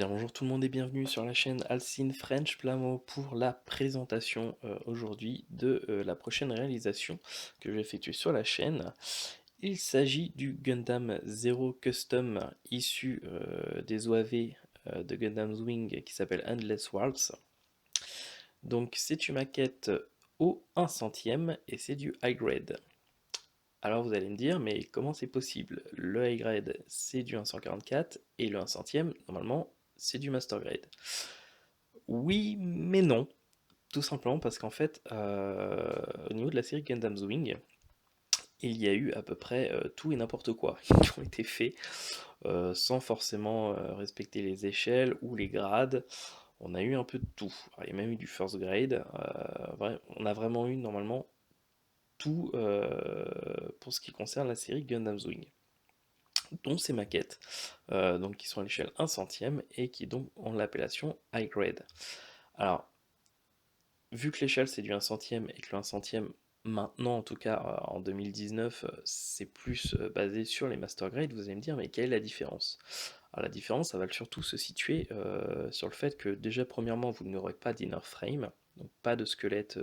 Bien, bonjour tout le monde et bienvenue sur la chaîne Alcine French Plamo pour la présentation aujourd'hui de la prochaine réalisation que je vais effectuer sur la chaîne. Il s'agit du Gundam Zero Custom issu des OAV de Gundam Wing qui s'appelle Endless Worlds. Donc c'est une maquette au 1 centième et c'est du high grade. Alors vous allez me dire, mais comment c'est possible? Le high grade c'est du 144 et le 1 centième, normalement, c'est du master grade. Oui, mais non. Tout simplement parce qu'en fait, au niveau de la série Gundam Wing, il y a eu à peu près tout et n'importe quoi qui ont été faits sans forcément respecter les échelles ou les grades. On a eu un peu de tout. Alors, il y a même eu du first grade. On a vraiment eu normalement tout pour ce qui concerne la série Gundam Wing, dont ces maquettes, donc qui sont à l'échelle 1 centième et qui donc ont l'appellation high grade. Alors, vu que l'échelle c'est du 1 centième et que le 1 centième, maintenant en tout cas en 2019, c'est plus basé sur les master grades, vous allez me dire, mais quelle est la différence? Alors la différence, ça va surtout se situer sur le fait que déjà, premièrement, vous n'aurez pas d'inner frame, donc pas de squelette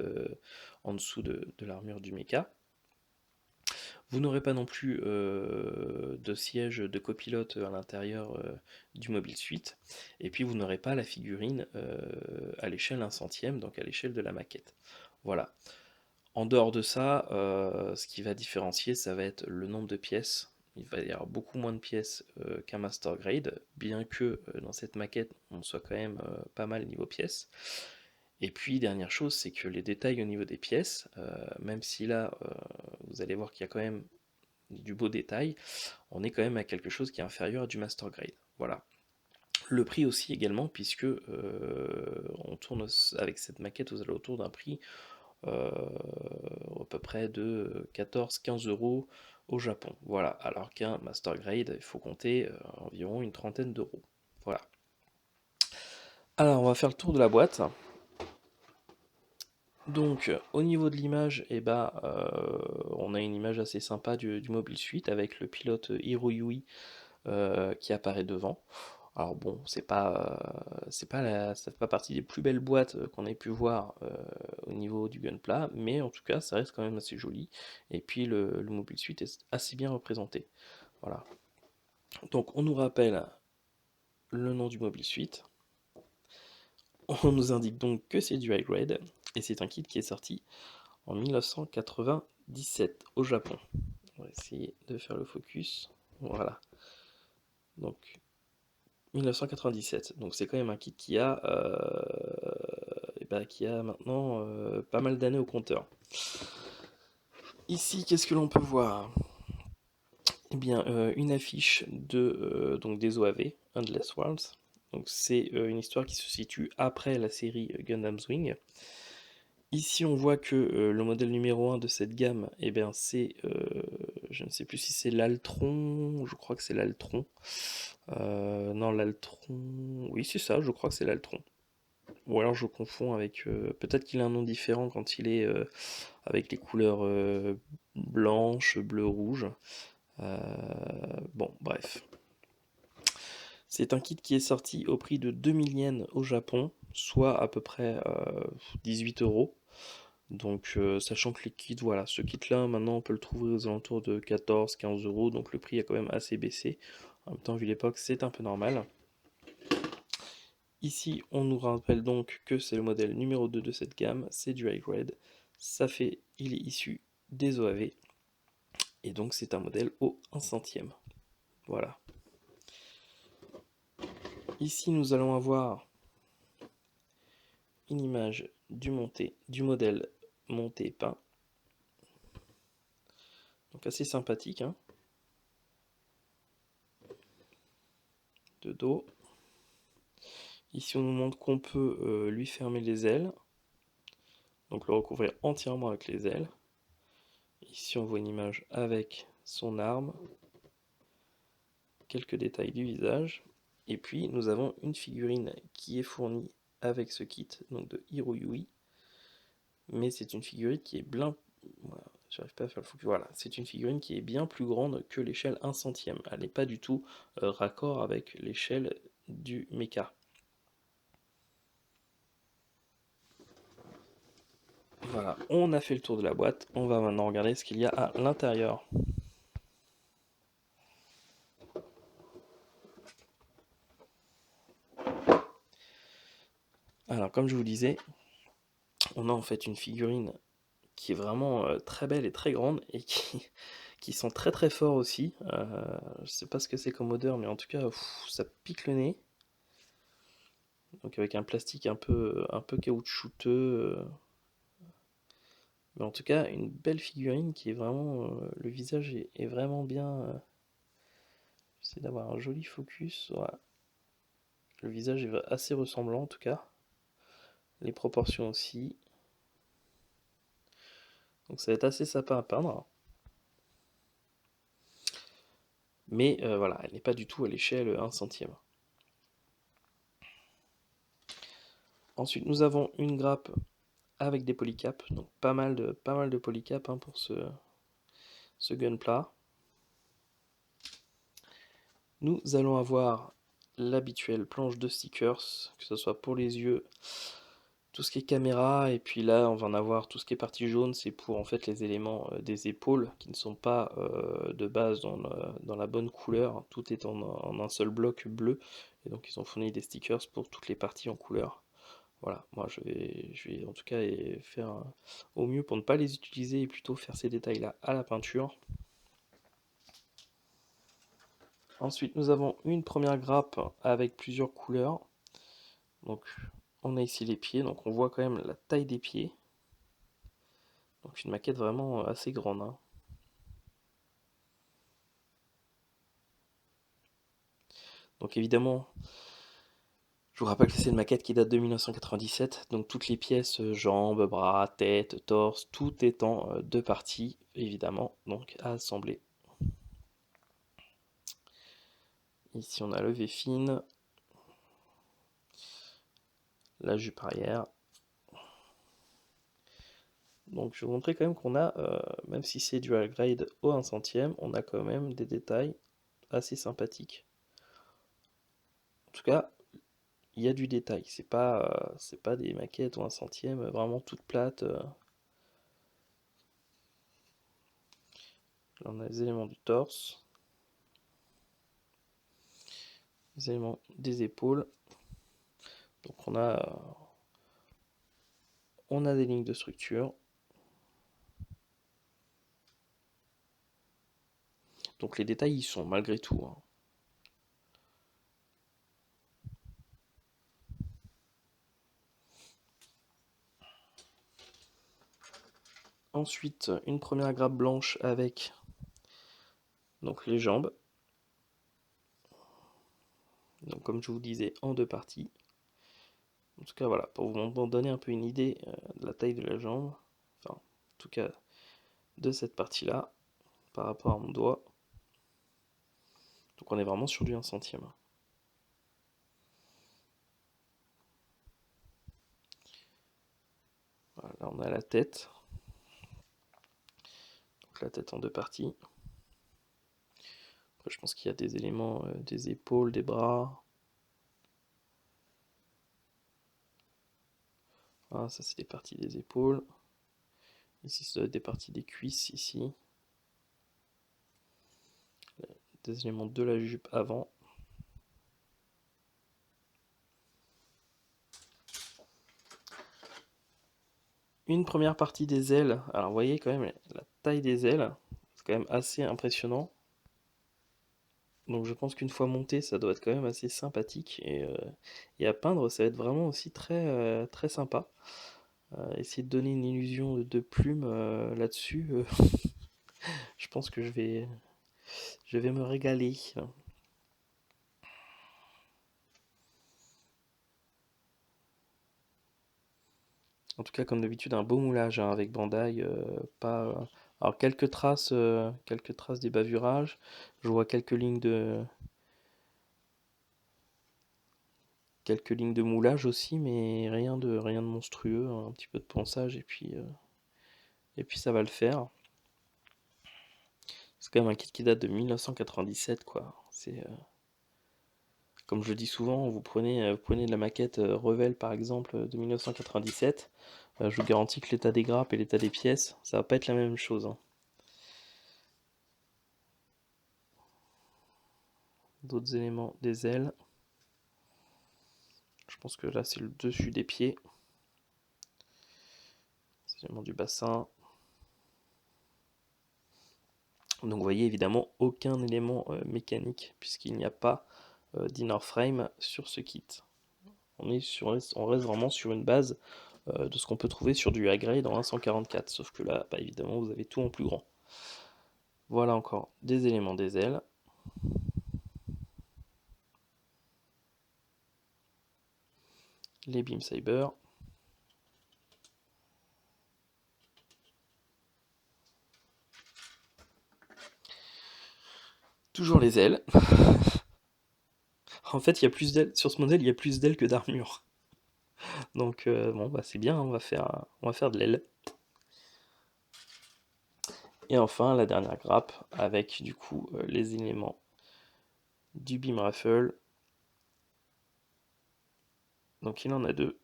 en dessous de l'armure du mecha. Vous n'aurez pas non plus de siège de copilote à l'intérieur du mobile suite, et puis vous n'aurez pas la figurine à l'échelle 1 centième, donc à l'échelle de la maquette. Voilà. En dehors de ça, ce qui va différencier, ça va être le nombre de pièces. Il va y avoir beaucoup moins de pièces qu'un master grade, bien que dans cette maquette, on soit quand même pas mal niveau pièces. Et puis, dernière chose, c'est que les détails au niveau des pièces, même si là, vous allez voir qu'il y a quand même du beau détail, on est quand même à quelque chose qui est inférieur à du master grade. Voilà. Le prix aussi également, puisque on tourne avec cette maquette aux alentours d'un prix à peu près de 14-15 euros au Japon. Voilà, alors qu'un master grade, il faut compter environ une trentaine d'euros. Voilà. Alors, on va faire le tour de la boîte. Donc, au niveau de l'image, on a une image assez sympa du Mobile Suit avec le pilote Hiroyui qui apparaît devant. Alors bon, ça fait pas partie des plus belles boîtes qu'on ait pu voir au niveau du Gunpla, mais en tout cas, ça reste quand même assez joli. Et puis le Mobile Suit est assez bien représenté. Voilà. Donc on nous rappelle le nom du Mobile Suit. On nous indique donc que c'est du high grade et c'est un kit qui est sorti en 1997 au Japon. On va essayer de faire le focus. Voilà. Donc 1997. Donc c'est quand même un kit qui a maintenant pas mal d'années au compteur. Ici, qu'est-ce que l'on peut voir? Eh bien, une affiche donc des OAV, Endless Worlds. Donc c'est une histoire qui se situe après la série Gundam Wing. Ici, on voit que le modèle numéro 1 de cette gamme, eh bien, c'est, je ne sais plus si c'est l'Altron, je crois que c'est l'Altron. Non, l'Altron, oui, c'est ça, je crois que c'est l'Altron. Ou alors je confonds avec, peut-être qu'il a un nom différent quand il est avec les couleurs blanche, bleu, rouge. Bon, bref. C'est un kit qui est sorti au prix de 2000 yens au Japon, soit à peu près 18 euros. Donc, sachant que les kits, voilà, ce kit-là, maintenant, on peut le trouver aux alentours de 14-15 euros, donc le prix a quand même assez baissé. En même temps, vu l'époque, c'est un peu normal. Ici, on nous rappelle donc que c'est le modèle numéro 2 de cette gamme, c'est du high grade. Il est issu des OAV, et donc c'est un modèle au 1 centième. Voilà. Ici, nous allons avoir une image du modèle monté peint. Donc assez sympathique, hein, de dos. Ici, on nous montre qu'on peut lui fermer les ailes, donc le recouvrir entièrement avec les ailes. Ici, on voit une image avec son arme, quelques détails du visage. Et puis, nous avons une figurine qui est fournie avec ce kit, donc de Hiroyui. Mais c'est une figurine qui est bien... Voilà, j'arrive pas à faire le focus. Voilà, c'est une figurine qui est bien plus grande que l'échelle 1 centième. Elle n'est pas du tout raccord avec l'échelle du mecha. Voilà, on a fait le tour de la boîte, on va maintenant regarder ce qu'il y a à l'intérieur. Alors comme je vous disais, on a en fait une figurine qui est vraiment très belle et très grande et qui sent très très fort aussi. Je sais pas ce que c'est comme odeur, mais en tout cas, ça pique le nez. Donc avec un plastique un peu caoutchouteux. Mais en tout cas, une belle figurine qui est vraiment... le visage est vraiment bien... J'essaie d'avoir un joli focus. Voilà. Le visage est assez ressemblant en tout cas. Les proportions aussi. Donc ça va être assez sympa à peindre. Mais voilà, elle n'est pas du tout à l'échelle 1 centième. Ensuite, nous avons une grappe avec des polycaps, donc pas mal de polycaps pour ce gunpla. Nous allons avoir l'habituelle planche de stickers, que ce soit pour les yeux, tout ce qui est caméra, et puis là on va en avoir tout ce qui est partie jaune, c'est pour en fait les éléments des épaules qui ne sont pas de base dans la bonne couleur, tout est en un seul bloc bleu, et donc ils ont fourni des stickers pour toutes les parties en couleur. Voilà, moi je vais en tout cas faire au mieux pour ne pas les utiliser et plutôt faire ces détails-là à la peinture. Ensuite, nous avons une première grappe avec plusieurs couleurs. Donc, on a ici les pieds, donc on voit quand même la taille des pieds. Donc, une maquette vraiment assez grande, hein. Donc, évidemment, je vous rappelle que c'est une maquette qui date de 1997. Donc, toutes les pièces, jambes, bras, tête, torse, tout est en deux parties, évidemment, donc à assembler. Ici, on a le V fine, la jupe arrière. Donc je vais vous montrer quand même qu'on a, même si c'est dual grade au 1 centième, on a quand même des détails assez sympathiques. En tout cas, il y a du détail, c'est pas des maquettes au 1 centième vraiment toutes plates. Là on a les éléments du torse, les éléments des épaules. Donc on a des lignes de structure. Donc les détails y sont malgré tout, hein. Ensuite, une première grappe blanche avec donc les jambes. Donc comme je vous disais, en deux parties. En tout cas, voilà, pour vous donner un peu une idée de la taille de la jambe, enfin, en tout cas, de cette partie-là, par rapport à mon doigt. Donc on est vraiment sur du 1 centième. Voilà, là on a la tête. Donc la tête en deux parties. Après, je pense qu'il y a des éléments des épaules, des bras. Ah, ça c'est des parties des épaules. Ici, ça doit être des parties des cuisses, ici. Des éléments de la jupe avant. Une première partie des ailes. Alors, vous voyez quand même la taille des ailes. C'est quand même assez impressionnant. Donc, je pense qu'une fois monté, ça doit être quand même assez sympathique. Et à peindre, ça va être vraiment aussi très sympa. Essayer de donner une illusion de plume là-dessus, je pense que je vais me régaler. En tout cas, comme d'habitude, un beau moulage hein, avec Bandai. Pas, alors quelques traces des bavurages. Je vois quelques lignes de moulage aussi, mais rien de monstrueux. Hein, un petit peu de ponçage et puis ça va le faire. C'est quand même un kit qui date de 1997, quoi. Comme je le dis souvent, vous prenez de la maquette Revel par exemple de 1997, je vous garantis que l'état des grappes et l'état des pièces, ça va pas être la même chose, hein. D'autres éléments des ailes. Je pense que là c'est le dessus des pieds. C'est éléments du bassin. Donc vous voyez évidemment aucun élément mécanique puisqu'il n'y a pas d'inner frame sur ce kit. On reste vraiment sur une base de ce qu'on peut trouver sur du A-grade en 144, sauf que là, bah, évidemment, vous avez tout en plus grand. Voilà encore des éléments des ailes. Les Beam Saber. Toujours les ailes. En fait, il y a plus d'ailes. Sur ce modèle, il y a plus d'ailes que d'armure. Donc bon, bah, c'est bien, on va faire de l'aile. Et enfin, la dernière grappe avec du coup les éléments du Beam Rifle. Donc il en a deux,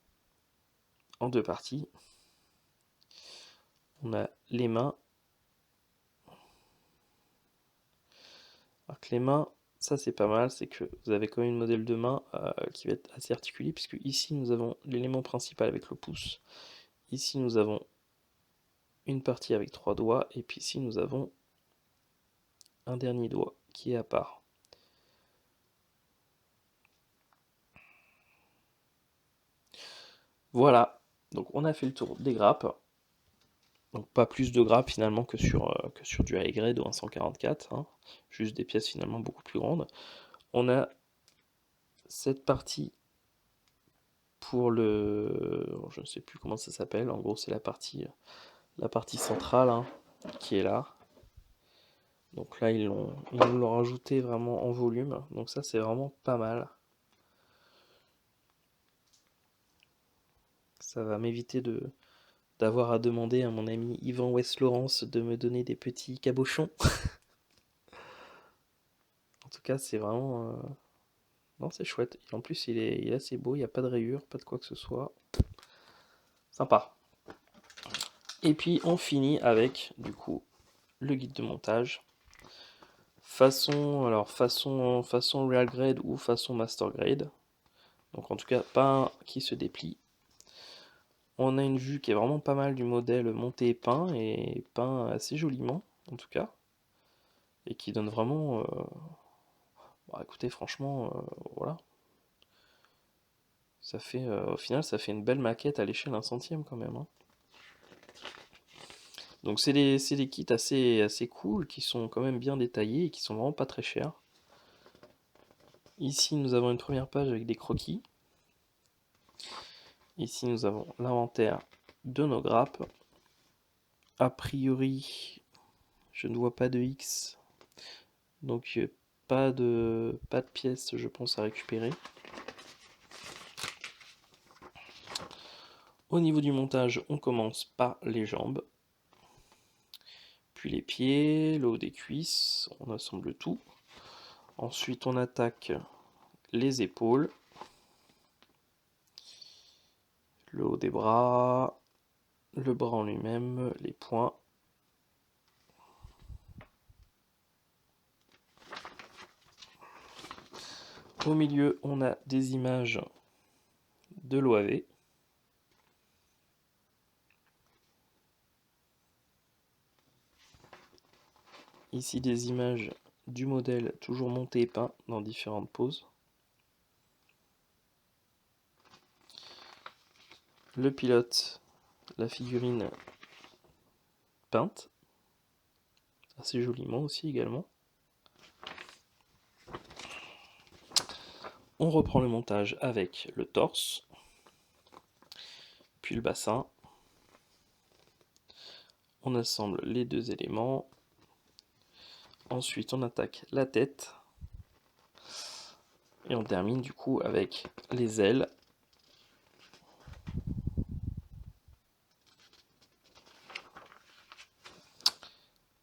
en deux parties. On a les mains. Alors que les mains, ça c'est pas mal, c'est que vous avez quand même une modèle de main qui va être assez articulée, puisque ici nous avons l'élément principal avec le pouce. Ici nous avons une partie avec 3 doigts, et puis ici nous avons un dernier doigt qui est à part. Voilà, donc on a fait le tour des grappes. Donc pas plus de grappes finalement que sur du high grade ou un 144, hein. Juste des pièces finalement beaucoup plus grandes. On a cette partie pour le... je ne sais plus comment ça s'appelle, en gros c'est la partie centrale, hein, qui est là. Donc là ils nous l'ont rajouté vraiment en volume, donc ça c'est vraiment pas mal. Ça va m'éviter d'avoir à demander à mon ami Yvan West-Laurence de me donner des petits cabochons. En tout cas c'est vraiment... Non, c'est chouette. Et en plus il est assez beau, il n'y a pas de rayures, pas de quoi que ce soit. Sympa. Et puis on finit avec du coup le guide de montage. Façon Real Grade ou façon Master Grade. Donc en tout cas pas un qui se déplie. On a une vue qui est vraiment pas mal du modèle monté et peint assez joliment en tout cas. Et qui donne vraiment... Bah, écoutez franchement voilà. Ça fait, au final ça fait une belle maquette à l'échelle 1 centième quand même, hein. Donc c'est des kits assez cool qui sont quand même bien détaillés et qui sont vraiment pas très chers. Ici nous avons une première page avec des croquis. Ici nous avons l'inventaire de nos grappes. A priori, je ne vois pas de X, donc pas de pièces, je pense, à récupérer. Au niveau du montage, on commence par les jambes, puis les pieds, le haut des cuisses, on assemble tout. Ensuite, on attaque les épaules, le haut des bras, le bras en lui-même, les poings. Au milieu, on a des images de l'OAV. Ici, des images du modèle toujours monté et peint dans différentes poses. Le pilote, la figurine peinte, assez joliment aussi également. On reprend le montage avec le torse, puis le bassin. On assemble les deux éléments. Ensuite, on attaque la tête. Et on termine du coup avec les ailes.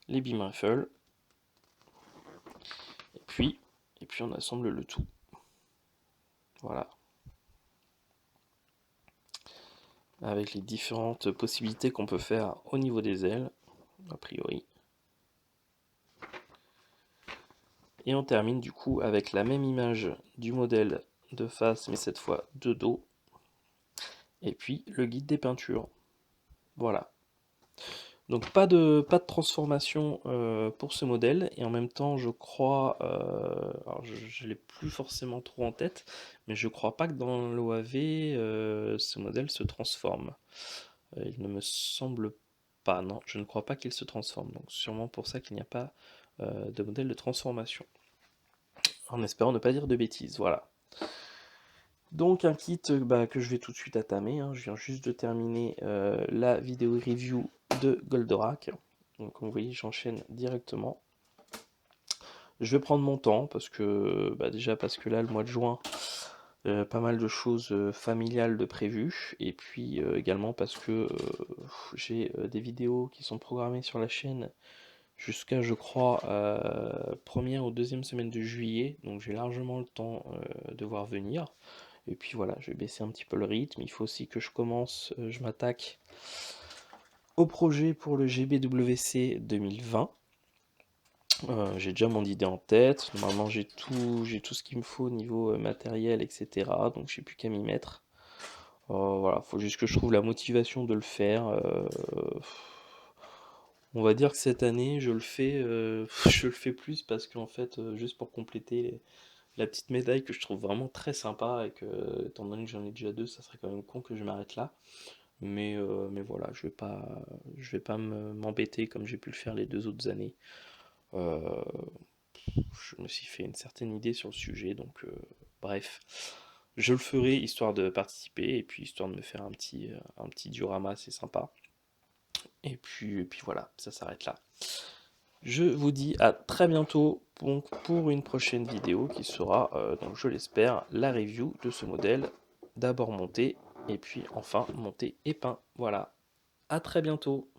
Les beam rifles. Et puis on assemble le tout. Voilà. Avec les différentes possibilités qu'on peut faire au niveau des ailes, a priori. Et on termine du coup avec la même image du modèle de face, mais cette fois de dos. Et puis le guide des peintures. Voilà. Donc pas de transformation pour ce modèle, et en même temps je crois, alors je ne l'ai plus forcément trop en tête, mais je crois pas que dans l'OAV ce modèle se transforme. Il ne me semble pas, non, je ne crois pas qu'il se transforme, donc sûrement pour ça qu'il n'y a pas de modèle de transformation. En espérant ne pas dire de bêtises, voilà. Donc un kit que je vais tout de suite attamer, hein. Je viens juste de terminer la vidéo review de Goldorak. Donc comme vous voyez, j'enchaîne directement. Je vais prendre mon temps parce que déjà parce que là le mois de juin, pas mal de choses familiales de prévues, et puis également parce que j'ai des vidéos qui sont programmées sur la chaîne jusqu'à je crois première ou deuxième semaine de juillet, donc j'ai largement le temps de voir venir. Et puis voilà, je vais baisser un petit peu le rythme. Il faut aussi que je m'attaque au projet pour le GBWC 2020. J'ai déjà mon idée en tête. Normalement, j'ai tout ce qu'il me faut au niveau matériel, etc. Donc, j'ai plus qu'à m'y mettre. Voilà, faut juste que je trouve la motivation de le faire. On va dire que cette année, je le fais, je le fais plus parce qu'en fait, juste pour compléter la petite médaille que je trouve vraiment très sympa, et que, étant donné que j'en ai déjà deux, ça serait quand même con que je m'arrête là. Mais voilà, je vais pas m'embêter comme j'ai pu le faire les deux autres années. Euh, je me suis fait une certaine idée sur le sujet, donc bref. Je le ferai histoire de participer, et puis histoire de me faire un petit diorama, c'est sympa. Et puis voilà, ça s'arrête là. Je vous dis à très bientôt pour une prochaine vidéo qui sera, donc je l'espère, la review de ce modèle. D'abord monté, et puis enfin monté et peint. Voilà, à très bientôt.